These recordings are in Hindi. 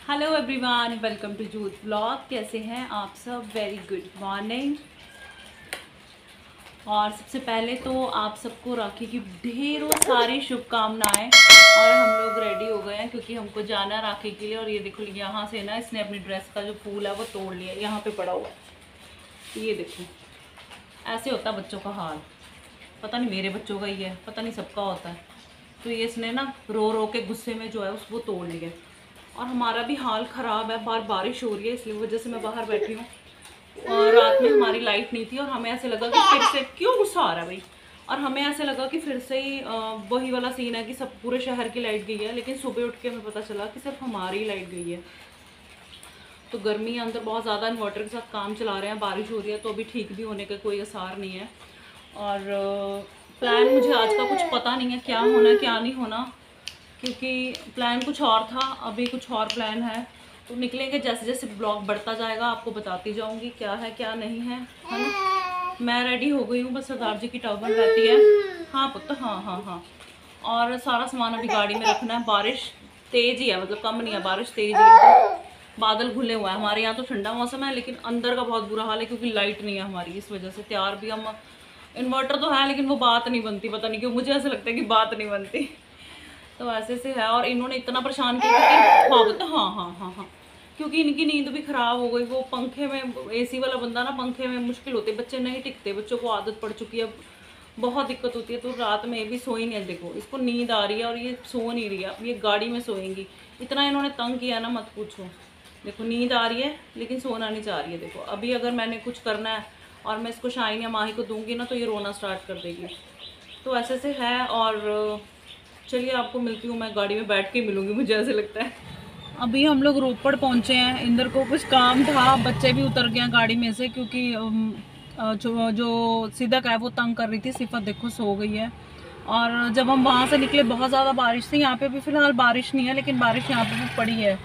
हेलो एवरीवन, वेलकम टू जूथ ब्लॉग। कैसे हैं आप सब? Very good morning. और सबसे पहले तो आप सबको राखी की ढेरों सारी शुभकामनाएं। और हम लोग रेडी हो गए हैं क्योंकि हमको जाना राखी के लिए। और ये देखो, यहाँ से ना इसने अपनी ड्रेस का जो फूल है वो तोड़ लिया, यहाँ पे पड़ा हुआ है। ये देखो, ऐसे होता है बच्चों का हाल। पता नहीं मेरे बच्चों का ही है, पता नहीं सबका होता है। तो ये इसने ना रो रो के गुस्से में जो है उसको तोड़ लिया। और हमारा भी हाल ख़राब है, बारिश हो रही है, इसलिए वजह से मैं बाहर बैठी हूँ। और रात में हमारी लाइट नहीं थी और हमें ऐसे लगा कि फिर से क्यों गुस्सा आ रहा है भाई। और हमें ऐसे लगा कि फिर से ही वही वाला सीन है कि सब पूरे शहर की लाइट गई है। लेकिन सुबह उठ के हमें पता चला कि सिर्फ हमारी ही लाइट गई है। तो गर्मी है अंदर बहुत ज़्यादा, इन्वर्टर के साथ काम चला रहे हैं, बारिश हो रही है तो अभी ठीक भी होने का कोई आसार नहीं है। और प्लान मुझे आज का कुछ पता नहीं है क्या होना क्या नहीं होना, क्योंकि प्लान कुछ और था, अभी कुछ और प्लान है। तो निकलेंगे, जैसे जैसे ब्लॉग बढ़ता जाएगा आपको बताती जाऊंगी क्या है क्या नहीं है ना। मैं रेडी हो गई हूँ, बस सरदार जी की टर्बन रहती है। हाँ पुत्र, हाँ हाँ हाँ। और सारा सामान अभी गाड़ी में रखना है। बारिश तेज़ ही है, मतलब कम नहीं है, बारिश तेज़ ही है। बादल घुले हुए हैं। हमारे यहाँ तो ठंडा मौसम है, लेकिन अंदर का बहुत बुरा हाल है क्योंकि लाइट नहीं है हमारी। इस वजह से तैयार भी हम, इन्वर्टर तो है लेकिन वो बात नहीं बनती, पता नहीं क्यों मुझे ऐसा लगता है कि बात नहीं बनती। तो ऐसे से है। और इन्होंने इतना परेशान किया कि हाँ बता, हाँ हाँ हाँ हाँ, क्योंकि इनकी नींद भी ख़राब हो गई। वो पंखे में, एसी वाला बंदा ना, पंखे में मुश्किल होती है, बच्चे नहीं टिकते, बच्चों को आदत पड़ चुकी है, बहुत दिक्कत होती है। तो रात में ये भी सोई नहीं है। देखो, इसको नींद आ रही है और ये सो नहीं रही है। अब ये गाड़ी में सोएंगी। इतना इन्होंने तंग किया ना, मत पूछो। देखो, नींद आ रही है लेकिन सोना नहीं चाह रही है। देखो, अभी अगर मैंने कुछ करना है और मैं इसको शाइन या माही को दूंगी ना तो ये रोना स्टार्ट कर देगी। तो ऐसे से है। और चलिए आपको मिलती हूँ, मैं गाड़ी में बैठ के मिलूंगी, मुझे ऐसे लगता है। अभी हम लोग रोपड़ पहुँचे हैं। इंदर को कुछ काम था, बच्चे भी उतर गए हैं गाड़ी में से, क्योंकि जो सिदक है वो तंग कर रही थी। सिफत देखो सो गई है। और जब हम वहाँ से निकले बहुत ज़्यादा बारिश थी। यहाँ पे भी फ़िलहाल बारिश नहीं है, लेकिन बारिश यहाँ पे भी पड़ी है।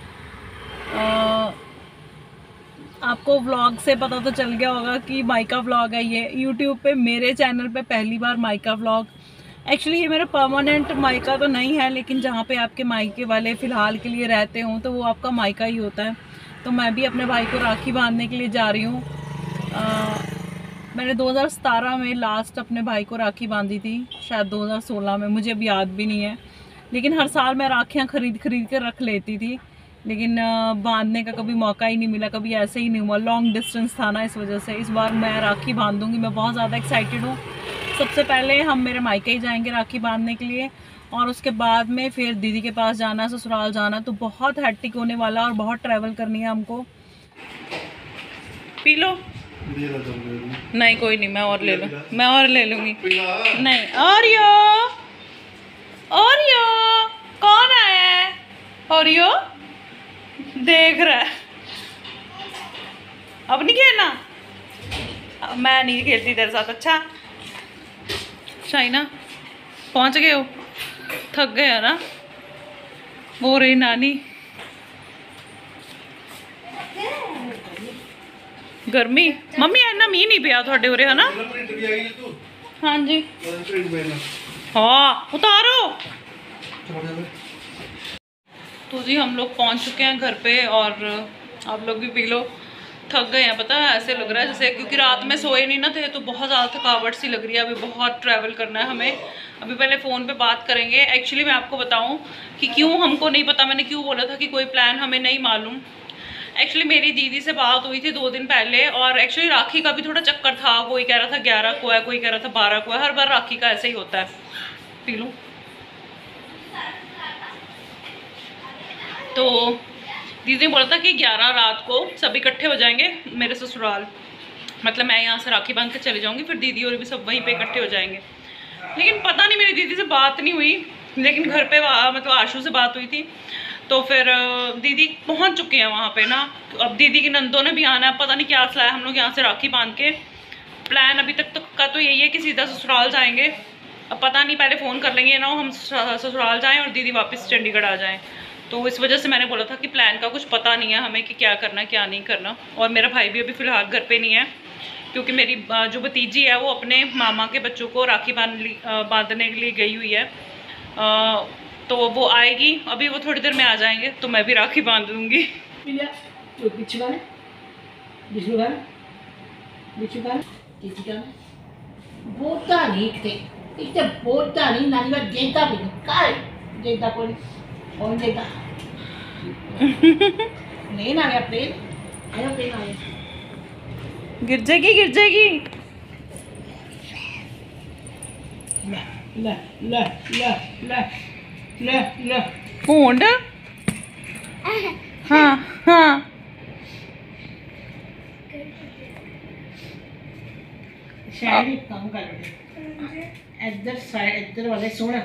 आपको व्लॉग से पता तो चल गया होगा कि माइका व्लॉग है ये। यूट्यूब पे मेरे चैनल पे पहली बार माइका व्लॉग। एक्चुअली ये मेरा परमानेंट माइका तो नहीं है, लेकिन जहाँ पे आपके मायके वाले फ़िलहाल के लिए रहते हों तो वो आपका माइका ही होता है। तो मैं भी अपने भाई को राखी बांधने के लिए जा रही हूँ। मैंने 2017 में लास्ट अपने भाई को राखी बांधी थी, शायद 2016 में, मुझे अब याद भी नहीं है। लेकिन हर साल मैं राखियाँ खरीद कर रख लेती थी, लेकिन बांधने का कभी मौका ही नहीं मिला, कभी ऐसे ही नहीं हुआ। लॉन्ग डिस्टेंस था ना, इस वजह से इस बार मैं राखी बांधूंगी। मैं बहुत ज़्यादा एक्साइटेड हूँ। सबसे पहले हम मेरे मायके ही जाएंगे राखी बांधने के लिए, और उसके बाद में फिर दीदी के पास जाना, ससुराल जाना। तो बहुत हैट्रिक होने वाला और बहुत ट्रैवल करनी है हमको। P low. नहीं कोई नहीं, मैं और ले लूँ, मैं और ले लूँगी। नहीं, और यो कौन आया है? और यो देख रहा है। अब नहीं खेलना, मैं नहीं खेलती तेरे साथ। अच्छा शाइना, पहुंच गए हो? थक गए है ना? वो रही नानी। गर्मी मम्मी इन्ना मीह नहीं पिया थोड़े उरे, है ना? हाँ जी, हाँ उतारो। तो जी हम लोग पहुंच चुके हैं घर पे, और आप लोग भी पी लो। थक गए हैं, पता है ऐसे लग रहा है जैसे, क्योंकि रात में सोए नहीं ना थे तो बहुत ज़्यादा थकावट सी लग रही है। अभी बहुत ट्रैवल करना है हमें। अभी पहले फ़ोन पे बात करेंगे। एक्चुअली मैं आपको बताऊं कि क्यों हमको नहीं पता, मैंने क्यों बोला था कि कोई प्लान हमें नहीं मालूम। एक्चुअली मेरी दीदी से बात हुई थी 2 दिन पहले, और एक्चुअली राखी का भी थोड़ा चक्कर था। कोई कह रहा था 11 को है, कोई कह रहा था 12 को है। हर बार राखी का ऐसे ही होता है। पी लूँ। तो दीदी ने बोला था कि 11 रात को सब इकट्ठे हो जाएंगे मेरे ससुराल, मतलब मैं यहाँ से राखी बांध के चले जाऊँगी, फिर दीदी और भी सब वहीं पे इकट्ठे हो जाएंगे। लेकिन पता नहीं, मेरी दीदी से बात नहीं हुई, लेकिन घर पे मतलब आशू से बात हुई थी। तो फिर दीदी पहुँच चुके हैं वहाँ पे ना। अब दीदी की नंदों ने भी आना है, पता नहीं क्या सलाह। हम लोग यहाँ से राखी बांध के, प्लान अभी तक का तो यही है कि सीधा ससुराल जाएंगे। अब पता नहीं, पहले फ़ोन कर लेंगे ना हम ससुराल जाएँ और दीदी वापस चंडीगढ़ आ जाएँ। तो इस वजह से मैंने बोला था कि प्लान का कुछ पता नहीं है हमें कि क्या करना क्या नहीं करना। और मेरा भाई भी अभी फ़िलहाल घर पे नहीं है, क्योंकि मेरी जो भतीजी है वो अपने मामा के बच्चों को राखी बांधने के लिए गई हुई है। तो वो आएगी, अभी वो थोड़ी देर में आ जाएंगे तो मैं भी राखी बांध दूंगी। गिर जाएगी गिर जाएगी। फोन हाँ हाँ शायद काम कर इधर साइड इधर वाले सोना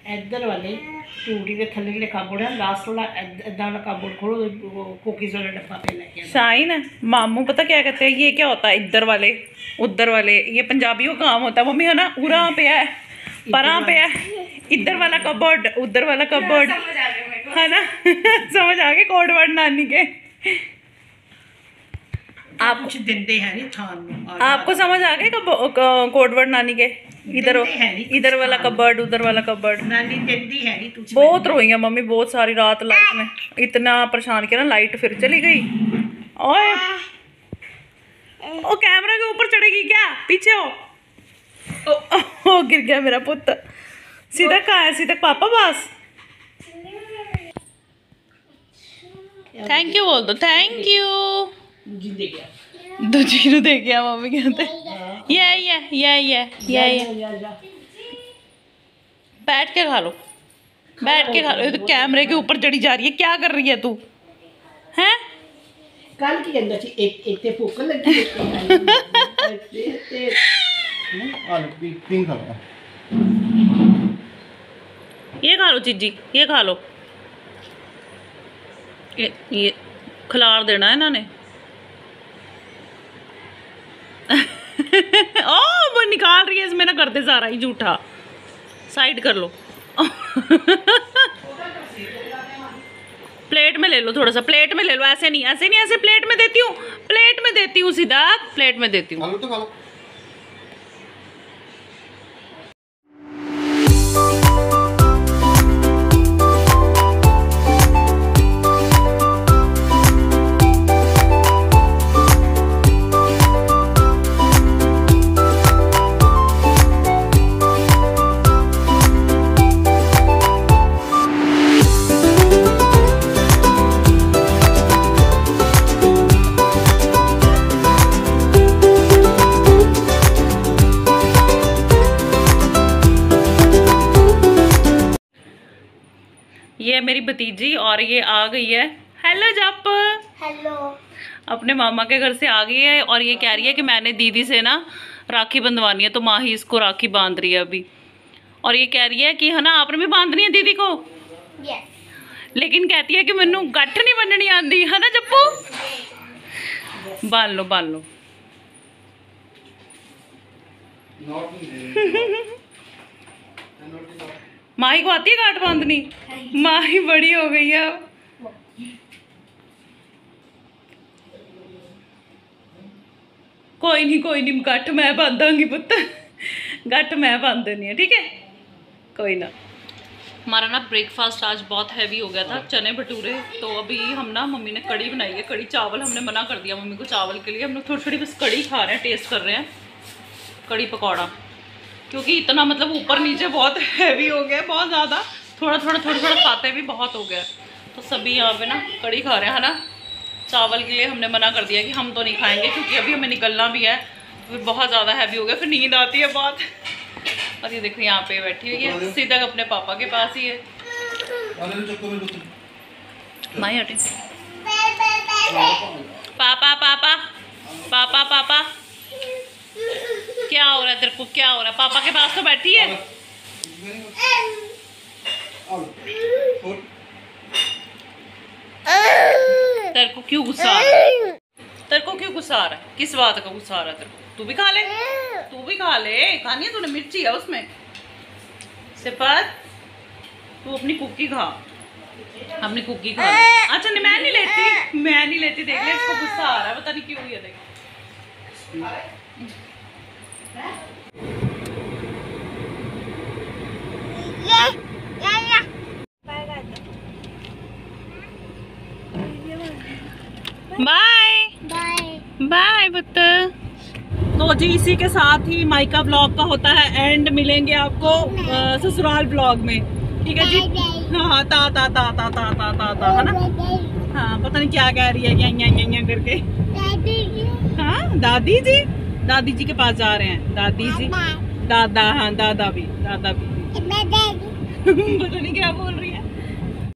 इधर वाले टूटी के थल्ले ਜਿਹੜੇ ਕਾਬੋਰਡ ਹੈ लास्ट वाला इधर वाला काबोर्ड खोलो वो कुकीज वाला डब्बा पे लेके शाइन मामू पता क्या कहते हैं, ये क्या होता है इधर वाले उधर वाले, ये पंजाबियों का काम होता है मम्मी है ना। उरा पे है परा पे है, इधर वाला कबर्ड उधर वाला कबर्ड है ना। समझ आ गए कोड वर्ड नानी के। आप कुछ देते हैं नहीं थान में। आपको समझ आ गए कोड वर्ड नानी के? इधर वाला कबर्ड उधर वाला कबर्ड। नानी देती है नहीं। बहुत रोई है मम्मी, बहुत सारी रात लाइट में इतना परेशान किया ना, लाइट फिर चली गई। ओए ओ कैमरा के ऊपर चढ़ेगी क्या? पीछे हो। ओ गिर गया मेरा पुत्र। सीधा कहाँ है? सीधा पापा पास। थैंक यू बोल दो, थैंक यू। दूजी नु दे गया मम्मी कहते। ये बैठ के खा लो, बैठ के खा लो। ये तो कैमरे के ऊपर चढ़ी जा रही है, क्या कर रही है तू? हैं कल की अंदर एक ते भूख लगी ये खा लो चीजी, ये खा लो। ये खिलार देना है इन्होंने। ओ वो निकाल रही है इसमें ना, करते सारा ही झूठा। साइड कर लो। प्लेट में ले लो, थोड़ा सा प्लेट में ले लो। ऐसे नहीं ऐसे नहीं, ऐसे प्लेट में देती हूँ, प्लेट में देती हूँ, सीधा प्लेट में देती हूँ। ये मेरी भतीजी और ये आ गई है। हेलो जप। हेलो। अपने मामा के घर से आ गई है और ये कह रही है कि मैंने दीदी से ना राखी बंधवानी है, तो माँ ही इसको राखी बांध रही है अभी। और ये कह रही है कि है ना आपने भी बांधनी है दीदी को। यस। लेकिन कहती है कि मैनू गठ नहीं बननी आती है ना जप्पू। बांध लो बांध लो। माही को आती है गांठ बांधनी? माही बड़ी हो गई है। कोई नहीं गांठ मैं बांधांगी पुत्र, गांठ मैं बांध देनी है, ठीक है कोई ना। हमारा ना ब्रेकफास्ट आज बहुत हैवी हो गया था, चने भटूरे। तो अभी हम ना मम्मी ने कड़ी बनाई है, कड़ी चावल। हमने मना कर दिया मम्मी को चावल के लिए, हम लोग थोड़ी थोड़ी बस कड़ी खा रहे हैं, टेस्ट कर रहे हैं कड़ी पकौड़ा, क्योंकि इतना मतलब ऊपर नीचे बहुत हैवी हो गया, बहुत ज़्यादा। थोड़ा खाते भी बहुत हो गया। तो सभी यहाँ पे ना कड़ी खा रहे हैं, है ना। चावल के लिए हमने मना कर दिया कि हम तो नहीं खाएंगे, क्योंकि अभी हमें निकलना भी है, फिर बहुत ज़्यादा हैवी हो गया, फिर नींद आती है बहुत। और ये देखो यहाँ पे बैठी हुई है, सीधा अपने पापा के पास ही है। माई हटे पापा पापा पापा पापा, क्या हो रहा है तेरे को? क्या हो रहा है? पापा के पास तो बैठी है। तेरे को क्यों गुस्सा आ रहा है? तेरे को क्यों गुस्सा आ रहा है? किस बात का गुस्सा आ रहा है तेरे को? तू भी खा ले, तू भी खा ले। खानी है तूने? मिर्ची है उसमें। सिफत तू अपनी कुकी खा, अपनी कुकी खा। अच्छा नहीं, मैं नहीं लेती, देख ले इसको गुस्सा आ रहा है, पता नहीं क्यों है। देख बाय बाय। बाय पुत्र। तो जी इसी के साथ ही माइका ब्लॉग का होता है एंड। मिलेंगे आपको ससुराल ब्लॉग में, ठीक है जी। हाँ ता ता ता ता ता ता ता ता है ना। हाँ पता नहीं क्या कह रही है या करके। हाँ दादी जी, दादी जी के पास जा रहे हैं। दादी जी, दादा, हाँ दादा भी, दादा भी। पता नहीं क्या बोल रही है।